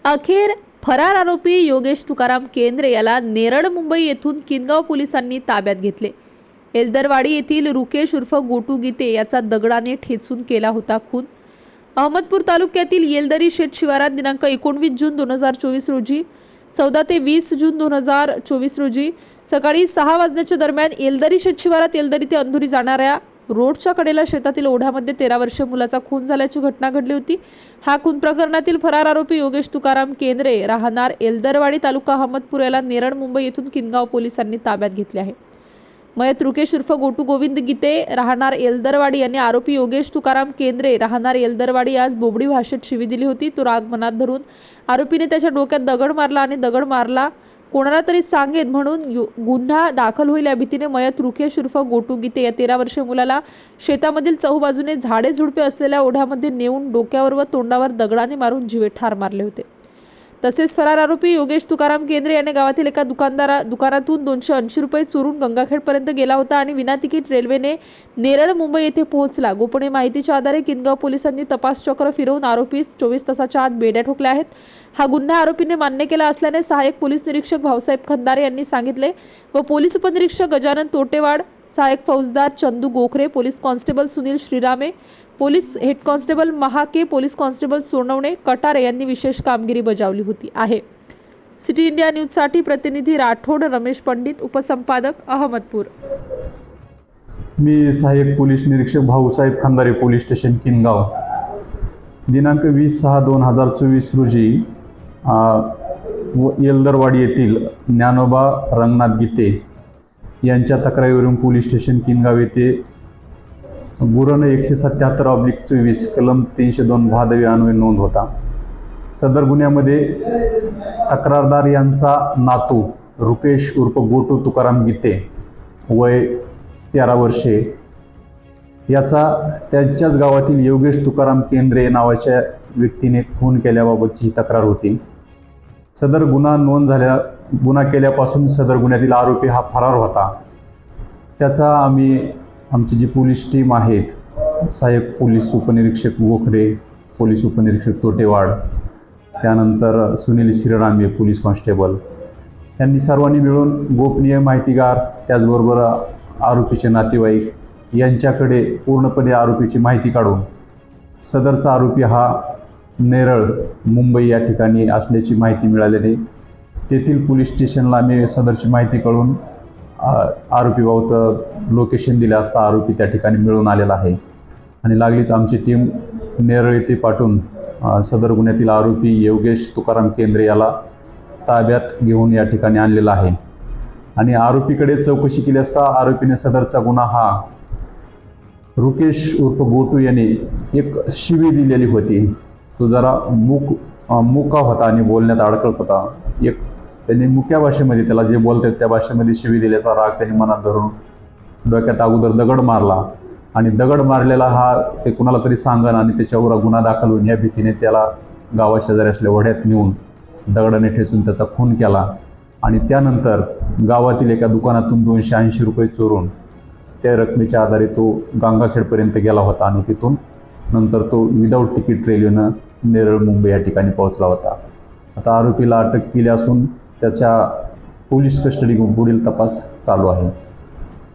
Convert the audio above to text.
अखेर फरार आरोपी योगेश तुकाराम केंद्रे याला नेरळ मुंबई येथून किनगाव पोलिसांनी ताब्यात घेतले। एल्दरवाडी येथील रुकेश उर्फ गोटू गीते याचा दगडाने ठेचून केला होता खून। अहमदपूर तालुक्यातील येलदरी शेत शिवारात दिनांक 19 जून 2024 रोजी 14 ते 20 जून 2024 रोजी सकाळी 6 वाजण्याच्या दरम्यान येलदरी शेत शिवारात येलदरी ते अंधुरी जाणाऱ्या रोडच्या कडेला शेतातील ओढ्यामध्ये 13 वर्षीय मुलाचा खून झाल्याची घटना घडली होती। हा खून प्रकरणातील फरार आरोपी योगेश तुकाराम केंद्रे राहणार एल्दरवाडी तालुका अहमदपूर याला नेरळ मुंबई येथून किनगाव पोलिसांनी ताब्यात घेतले आहे। मयत रुकेश उर्फ गोटू गोविंद गीते राहणार एल्दरवाडी यांनी आरोपी योगेश तुकाराम केंद्रे राहणार एल्दरवाडी आज बोबडी भाषेत शिवी दिली होती। तो राग मनात धरून आरोपीने त्याच्या डोक्यात दगड मारला आणि दगड मारला कोणाला तरी सांगेन म्हणून गुन्हा दाखल होईल या भीतीने मयत रुकेश उर्फ गोटू गीते या 13 वर्षीय मुलाला शेतामधील चहूबाजूने झाडे झुडपे असलेल्या ओढ्यामध्ये नेऊन डोक्यावर व तोंडावर दगडाने मारून जीवे ठार मारले होते। तसेच फरार आरोपी योगेश तुकाराम केंद्रे याने गावातील एका दुकानातून 280 रुपये चोरून गंगाखेडपर्यंत गेला होता आणि विना तिकीट रेल्वेने नेरळ मुंबई येथे पोहोचला। गोपनीय माहितीच्या आधारे किनगाव पोलिसांनी तपास चक्र फिरवून आरोपीस 24 तासाच्या आत बेड्या ठोकल्या आहेत। हा गुन्हा आरोपीने मान्य केला असल्याने सहाय्यक पोलीस निरीक्षक भाऊसाहेब खंदारे यांनी सांगितले व पोलीस उपनिरीक्षक गजानन तोटेवाड, सहाय्यक फौजदार Chandu Gokhare, police constable Sunil Shrirame, police head constable Mahake, police constable Sonawane Katare यांनी विशेष कामगिरी बजावली होती आहे। सिटी इंडिया न्यूज साठी प्रतिनिधी राठोड रमेश पंडित, उपसंपादक अहमदपूर। मी सहाय्यक पोलीस निरीक्षक भाऊसाहेब खंदारे, पोलीस स्टेशन किनगाव। दिनांक 20/6/2024 रोजी येल्दरवाडी येथील ज्ञानोबा रंगनाथ गीते यांच्या तक्रारीवरून पोलीस स्टेशन किनगाव येथे गुन्हा 177/24 कलम 302 भादवी अन्वये नोंद होता। सदर गुन्ह्यामध्ये तक्रारदार यांचा नातू रुकेश उर्फ गोटू तुकाराम गीते वय 13 वर्षे याचा त्यांच्याच गावातील योगेश तुकाराम केंद्रे नावाच्या व्यक्तीने खून केल्याबाबतची तक्रार होती। सदर गुन्हा केल्यापासून सदर गुन्ह्यातील आरोपी हा फरार होता। त्याचा आमची जी पोलीस टीम आहेत, सहाय्यक पोलीस उपनिरीक्षक गोखरे, पोलीस उपनिरीक्षक तोटेवाड, त्यानंतर सुनील श्रीरामे पोलीस कॉन्स्टेबल यांनी सर्वांनी मिळून गोपनीय माहितीगार त्याचबरोबर आरोपीचे नातेवाईक यांच्याकडे पूर्णपणे आरोपीची माहिती काढून सदरचा आरोपी हा नेरळ मुंबई या ठिकाणी असल्याची माहिती मिळाल्याने तेथील पोलीस स्टेशनला आम्ही सदरची माहिती कळून आरोपीबाबत लोकेशन दिले असता आरोपी त्या ठिकाणी मिळून आलेला आहे आणि लागलीच आमची टीम नेरळ येथे पाठवून सदर गुन्ह्यातील आरोपी योगेश तुकाराम केंद्रे याला ताब्यात घेऊन या ठिकाणी आणलेला आहे आणि आरोपीकडे चौकशी केली असता आरोपीने सदरचा गुन्हा हा रुकेश उर्फ गोटू याने एक शिवी दिलेली होती। तो जरा मुका होता आणि बोलण्यात अडकत होता। त्यांनी मुक्या भाषेमध्ये त्याला जे बोलतात त्या भाषेमध्ये शिवी दिल्याचा राग त्यांनी मनात धरून डोक्यात अगोदर दगड मारला आणि दगड मारलेला हा ते कुणाला तरी सांगन आणि त्याच्यावर गुन्हा दाखल होऊन या भीतीने त्याला गावाशेजारी असल्या ओढ्यात नेऊन दगडाने ठेचून त्याचा खून केला आणि त्यानंतर गावातील एका दुकानातून 280 रुपये चोरून त्या रकमेच्या आधारे तो गंगाखेडपर्यंत गेला होता आणि तिथून नंतर तो विदाऊट तिकीट रेल्वेनं नेरळ मुंबई या ठिकाणी पोहोचला होता। आता आरोपीला अटक केली असून त्याच्या पोलीस कस्टडी पुढील तपास चालू आहे।